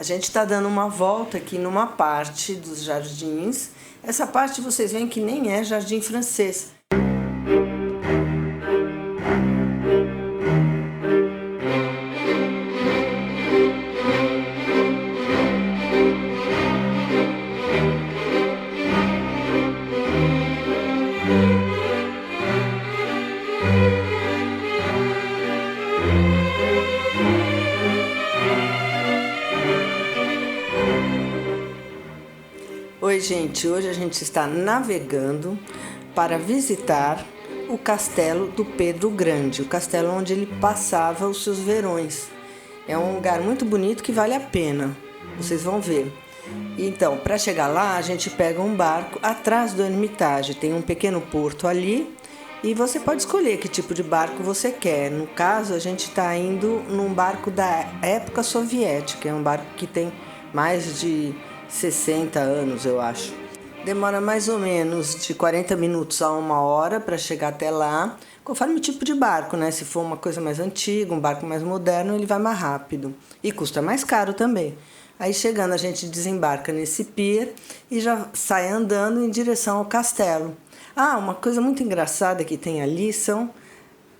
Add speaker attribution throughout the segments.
Speaker 1: A gente está dando uma volta aqui numa parte dos jardins. Essa parte vocês veem que nem é jardim francês. Oi gente, hoje a gente está navegando para visitar o castelo do Pedro Grande, o castelo onde ele passava os seus verões. É um lugar muito bonito que vale a pena, vocês vão ver. Então, para chegar lá, a gente pega um barco atrás do Hermitage, tem um pequeno porto ali e você pode escolher que tipo de barco você quer. No caso, a gente está indo num barco da época soviética, é um barco que tem mais de 60 anos, eu acho. Demora mais ou menos de 40 minutos a 1 hora para chegar até lá, conforme o tipo de barco, né? Se for uma coisa mais antiga, um barco mais moderno, ele vai mais rápido. E custa mais caro também. Aí chegando, a gente desembarca nesse pier e já sai andando em direção ao castelo. Ah, uma coisa muito engraçada que tem ali são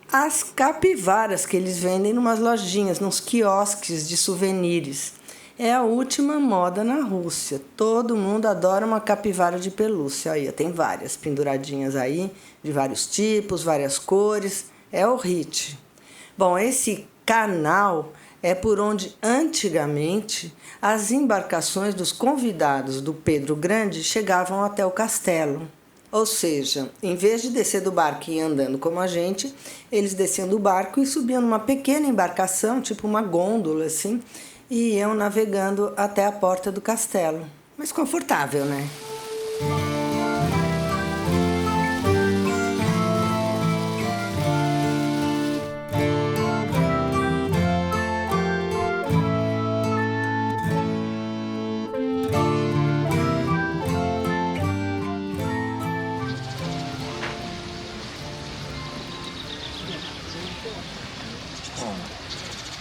Speaker 1: as capivaras que eles vendem em umas lojinhas, nos quiosques de souvenirs. É a última moda na Rússia. Todo mundo adora uma capivara de pelúcia. Aí, tem várias penduradinhas aí, de vários tipos, várias cores. É o hit. Bom, esse canal é por onde antigamente as embarcações dos convidados do Pedro Grande chegavam até o castelo. Ou seja, em vez de descer do barco e ir andando como a gente, eles desciam do barco e subiam numa pequena embarcação, tipo uma gôndola assim, e iam navegando até a porta do castelo. Mas confortável, né?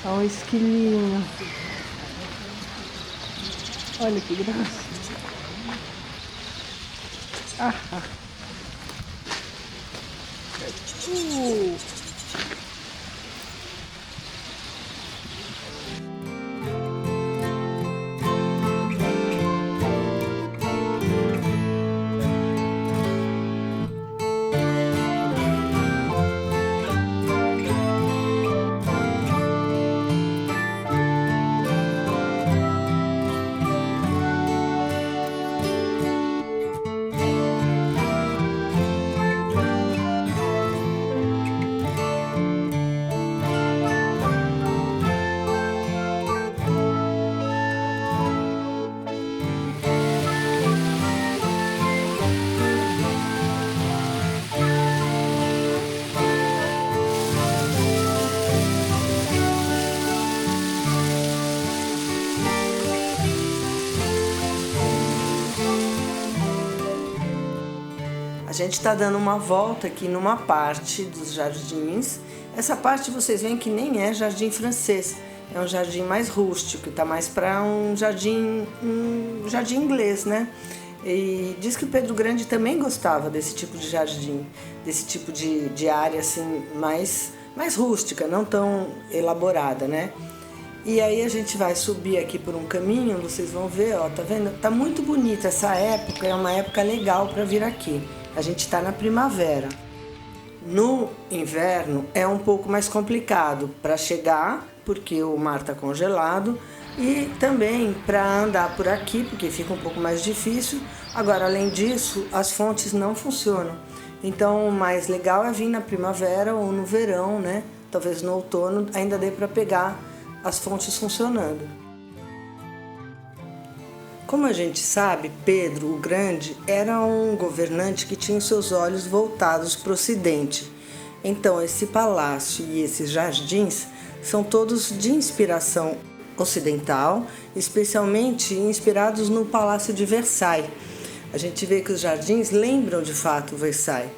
Speaker 1: Olha o esquilinho. Olha que graça. Ah, ah. A gente está dando uma volta aqui numa parte dos jardins. Essa parte vocês veem que nem é jardim francês, é um jardim mais rústico, está mais para um jardim inglês, né? E diz que o Pedro Grande também gostava desse tipo de jardim, desse tipo de área assim mais rústica, não tão elaborada, né? E aí a gente vai subir aqui por um caminho, vocês vão ver, ó, tá vendo? Tá muito bonita essa época, é uma época legal para vir aqui. A gente está na primavera. No inverno é um pouco mais complicado para chegar, porque o mar está congelado, e também para andar por aqui, porque fica um pouco mais difícil. Agora, além disso, as fontes não funcionam. Então, o mais legal é vir na primavera ou no verão, né? Talvez no outono ainda dê para pegar as fontes funcionando. Como a gente sabe, Pedro o Grande era um governante que tinha seus olhos voltados para o ocidente. Então, esse palácio e esses jardins são todos de inspiração ocidental, especialmente inspirados no Palácio de Versailles. A gente vê que os jardins lembram de fato Versailles.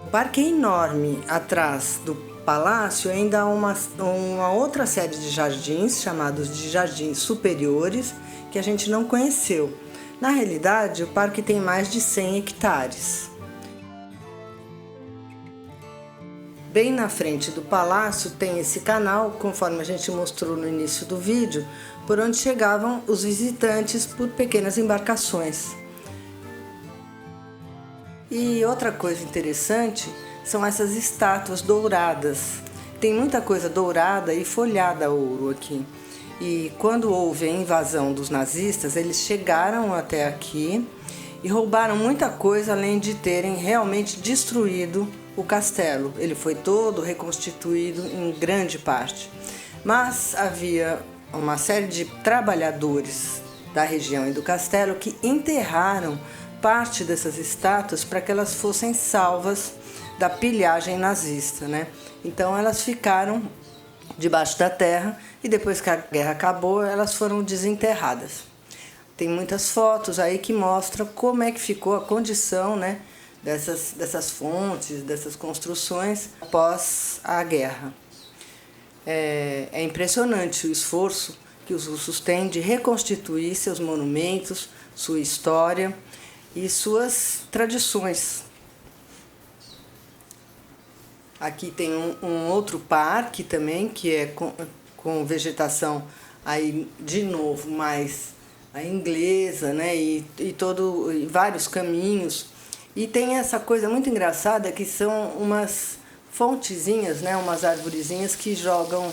Speaker 1: O parque é enorme atrás do palácio ainda há uma outra série de jardins, chamados de jardins superiores, que a gente não conheceu. Na realidade, o parque tem mais de 100 hectares. Bem na frente do palácio tem esse canal, conforme a gente mostrou no início do vídeo, por onde chegavam os visitantes por pequenas embarcações. E outra coisa interessante são essas estátuas douradas. Tem muita coisa dourada e folhada a ouro aqui. E quando houve a invasão dos nazistas, eles chegaram até aqui e roubaram muita coisa, além de terem realmente destruído o castelo. Ele foi todo reconstituído em grande parte. Mas havia uma série de trabalhadores da região e do castelo que enterraram parte dessas estátuas para que elas fossem salvas da pilhagem nazista, né? Então elas ficaram debaixo da terra e depois que a guerra acabou, elas foram desenterradas. Tem muitas fotos aí que mostram como é que ficou a condição, né, dessas fontes, dessas construções após a guerra. É impressionante o esforço que os russos têm de reconstituir seus monumentos, sua história e suas tradições. Aqui tem um outro parque também, que é com vegetação aí de novo mais a inglesa, né? E vários caminhos. E tem essa coisa muito engraçada que são umas fontezinhas, né? Umas arvorezinhas que jogam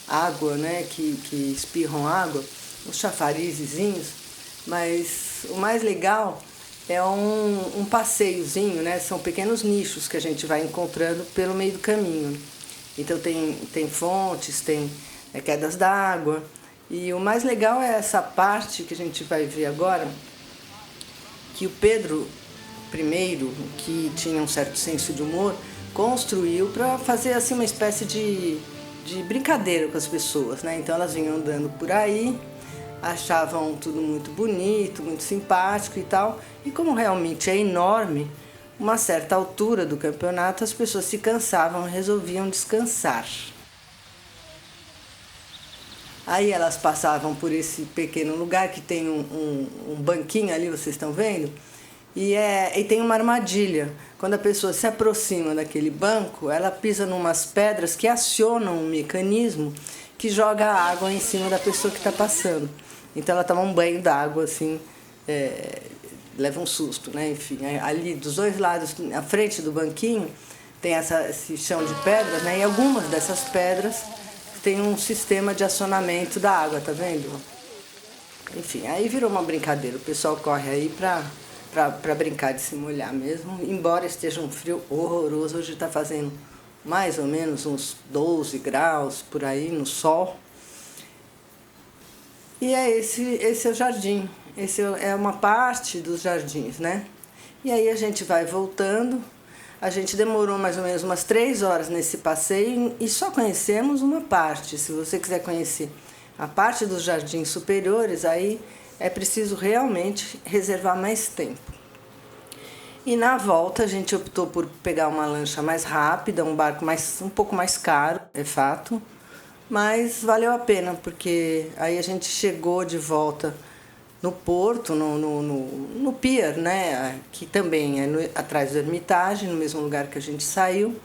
Speaker 1: água, né? Que espirram água, uns chafarizezinhos. Mas o mais legal é um passeiozinho, né? São pequenos nichos que a gente vai encontrando pelo meio do caminho. Então tem fontes, tem quedas d'água. E o mais legal é essa parte que a gente vai ver agora, que o Pedro I, que tinha um certo senso de humor, construiu para fazer assim uma espécie de brincadeira com as pessoas, né? Então elas vinham andando por aí, achavam tudo muito bonito, muito simpático e tal. E como realmente é enorme, uma certa altura do campeonato as pessoas se cansavam e resolviam descansar. Aí elas passavam por esse pequeno lugar que tem um banquinho ali, vocês estão vendo? E tem uma armadilha. Quando a pessoa se aproxima daquele banco, ela pisa numas pedras que acionam um mecanismo que joga a água em cima da pessoa que está passando. Então ela toma um banho d'água, assim, leva um susto, né? Enfim, ali dos dois lados, à frente do banquinho, tem esse chão de pedras, né? E algumas dessas pedras tem um sistema de acionamento da água, tá vendo? Enfim, aí virou uma brincadeira. O pessoal corre aí para brincar de se molhar mesmo, embora esteja um frio horroroso. Hoje está fazendo mais ou menos uns 12 graus por aí no sol. E esse é o jardim, esse é uma parte dos jardins, né? E aí a gente vai voltando. A gente demorou mais ou menos umas 3 horas nesse passeio e só conhecemos uma parte. Se você quiser conhecer a parte dos jardins superiores, aí é preciso realmente reservar mais tempo. E na volta a gente optou por pegar uma lancha mais rápida, um barco um pouco mais caro, é fato, mas valeu a pena, porque aí a gente chegou de volta no porto, no pier, né, que também é atrás do Hermitage, no mesmo lugar que a gente saiu,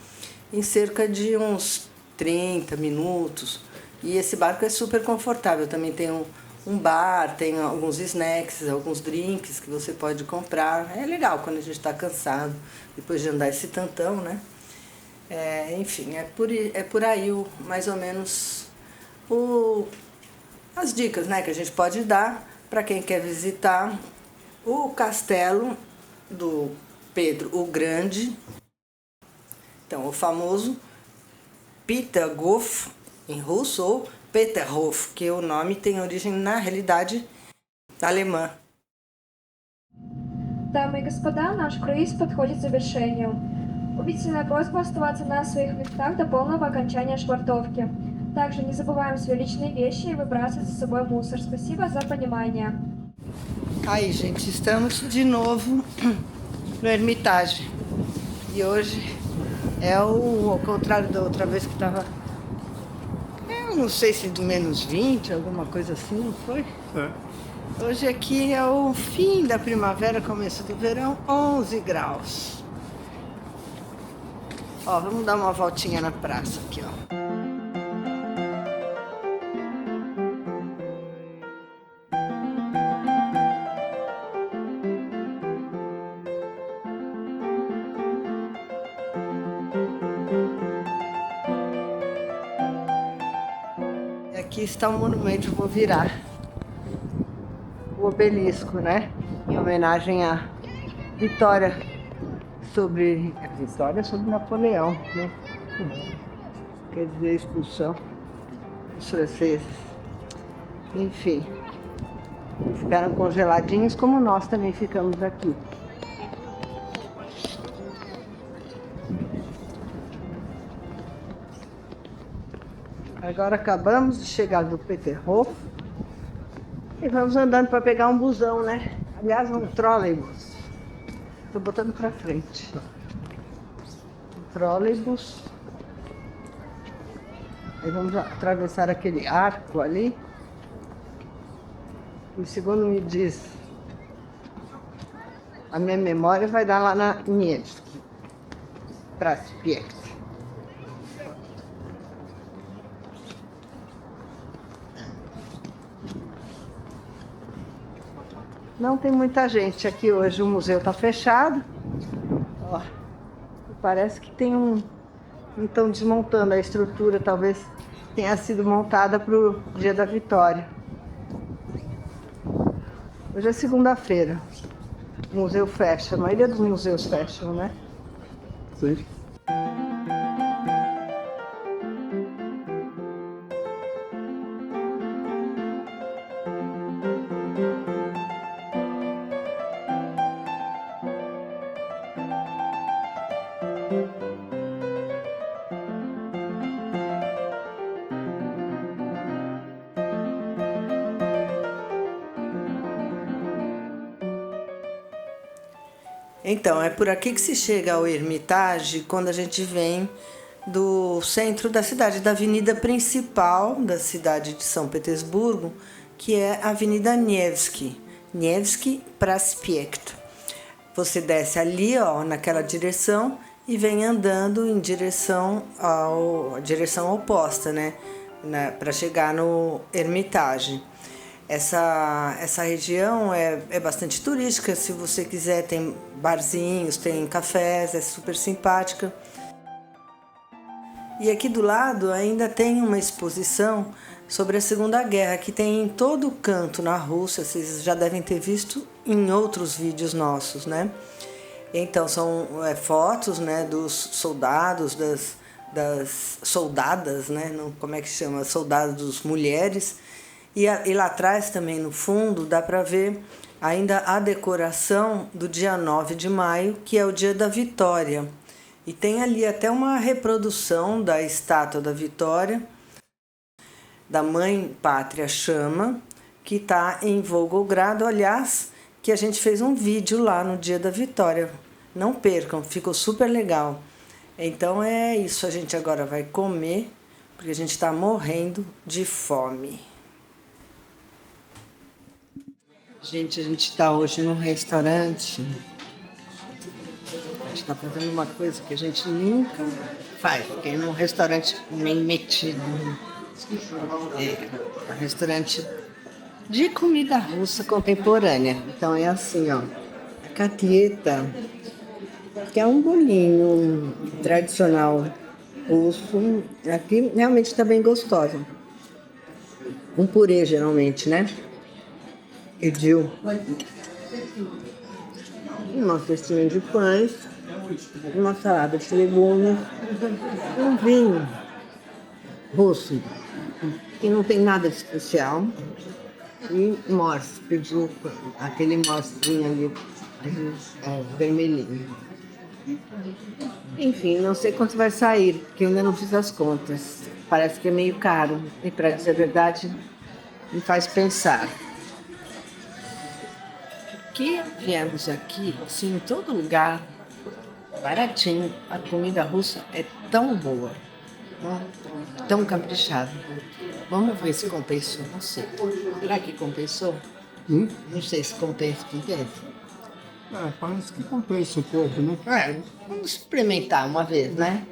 Speaker 1: em cerca de uns 30 minutos. E esse barco é super confortável, também tem um bar, tem alguns snacks, alguns drinks que você pode comprar. É legal quando a gente está cansado, depois de andar esse tantão, né? Enfim, é por aí mais ou menos as dicas, né, que a gente pode dar para quem quer visitar o castelo do Pedro o Grande. Então, o famoso Peterhof em russo, ou Peterhof, que o nome tem origem, na realidade, alemã.
Speaker 2: Дамы и господа, наш круиз подходит к завершению. Убедительная просьба оставаться на своих местах до полного окончания швартовки. Также не забываем свои личные вещи и выбрасывать за собой мусор. Спасибо за понимание.
Speaker 1: Aí, gente, estamos de novo no Hermitage. E hoje É ao contrário da outra vez que tava, eu não sei se de menos 20, alguma coisa assim, não foi? Hoje aqui é o fim da primavera, começo do verão, 11 graus. Ó, vamos dar uma voltinha na praça aqui, ó. E aqui está o monumento, eu vou virar o obelisco, né? Em homenagem à vitória sobre Napoleão, né? Quer dizer, a expulsão dos franceses. Enfim, ficaram congeladinhos como nós também ficamos aqui. Agora acabamos de chegar do Peterhof e vamos andando para pegar um busão, né? Aliás, um trolleybus. Estou botando para frente. Um trolleybus. Aí vamos atravessar aquele arco ali. E segundo me diz a minha memória, vai dar lá na Nevsky Prospekt. Não tem muita gente aqui hoje, o museu está fechado. Ó, parece que tem estão desmontando a estrutura, talvez tenha sido montada para o dia da Vitória. Hoje é segunda-feira, o museu fecha, a maioria dos museus fecham, né?
Speaker 3: Sim.
Speaker 1: Então, é por aqui que se chega ao Hermitage quando a gente vem do centro da cidade, da avenida principal da cidade de São Petersburgo, que é a Avenida Nevsky Prospekt. Você desce ali, ó, naquela direção e vem andando em direção oposta, né, para chegar no Hermitage. Essa região é bastante turística, se você quiser tem barzinhos, tem cafés, é super simpática. E aqui do lado ainda tem uma exposição sobre a Segunda Guerra, que tem em todo canto na Rússia, vocês já devem ter visto em outros vídeos nossos, né? Então são fotos, né, dos soldados, das soldadas, né? Como é que chama? Soldados, mulheres. E lá atrás também no fundo dá para ver ainda a decoração do dia 9 de maio, que é o dia da Vitória. E tem ali até uma reprodução da estátua da Vitória, da Mãe Pátria Chama, que está em Volgogrado, aliás, que a gente fez um vídeo lá no dia da Vitória. Não percam, ficou super legal. Então é isso, a gente agora vai comer, porque a gente está morrendo de fome. Gente, a gente está hoje num restaurante. A gente está fazendo uma coisa que a gente nunca faz, porque é num restaurante meio metido. É um restaurante de comida russa contemporânea. Então é assim, ó. A catleta, que é um bolinho tradicional russo. Aqui realmente está bem gostosa. Um purê, geralmente, né? Pediu uma cestinha de pães, uma salada de legumes, um vinho russo, que não tem nada de especial, e morse, pediu aquele morsinho ali, vermelhinho. Enfim, não sei quanto vai sair, porque eu ainda não fiz as contas. Parece que é meio caro, e para dizer a verdade, me faz pensar. Que viemos aqui, assim, em todo lugar, baratinho. A comida russa é tão boa, né? Tão caprichada. Vamos ver se compensou, não sei. Será que compensou? Não sei se compensa.
Speaker 3: Parece que compensa um pouco, né?
Speaker 1: Vamos experimentar uma vez, né?